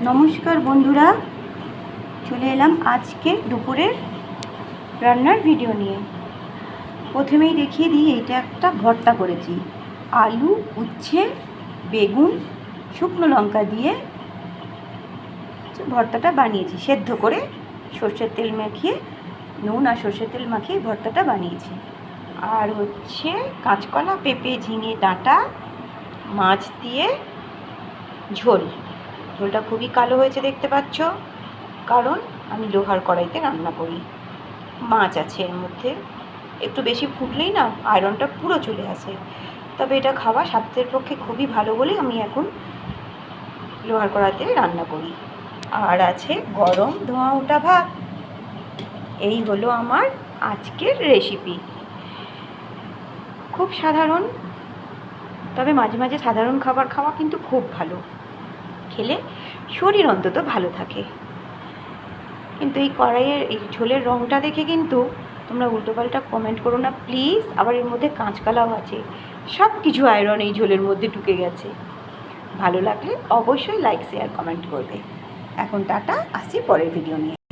নমস্কার বন্ধুরা, চলে এলাম আজকে দুপুরের রান্নার ভিডিও নিয়ে। প্রথমেই দেখিয়ে দিই, এইটা একটা ভর্তা করেছি। আলু, উচ্ছে, বেগুন, শুকনো লঙ্কা দিয়ে ভর্তাটা বানিয়েছি। সেদ্ধ করে সর্ষের তেল মাখিয়ে, নুন আর সর্ষের তেল মাখিয়ে ভর্তাটা বানিয়েছি। আর হচ্ছে কাঁচকলা, পেঁপে, ঝিঙে ডাঁটা, মাছ দিয়ে ঝোল। ঝোলটা খুবই কালো হয়েছে দেখতে পাচ্ছ, কারণ আমি লোহার কড়াইতে রান্না করি। মাছ আছে এর মধ্যে, একটু বেশি ফুটলেই না আয়রনটা পুরো চলে আসে। তবে এটা খাওয়া স্বাস্থ্যের পক্ষে খুবই ভালো বলে আমি এখন লোহার কড়াইতে রান্না করি। আর আছে গরম ধোঁয়া ওঠা ভাত। এই হলো আমার আজকের রেসিপি। খুব সাধারণ, তবে মাঝে মাঝে সাধারণ খাবার খাওয়া কিন্তু খুব ভালো। খেলে শরীর অন্তত ভালো থাকে। কিন্তু এই কড়াইয়ের এই ঝোলের রঙটা দেখে কিন্তু তোমরা উল্টোপাল্টা কমেন্ট করো না প্লিজ। আবার এর মধ্যে কাঁচকলাও আছে, সব কিছু আয়রন এই ঝোলের মধ্যে ঢুকে গেছে। ভালো লাগলে অবশ্যই লাইক, শেয়ার, কমেন্ট করবে। এখন টাটা, আসছি পরের ভিডিও নিয়ে।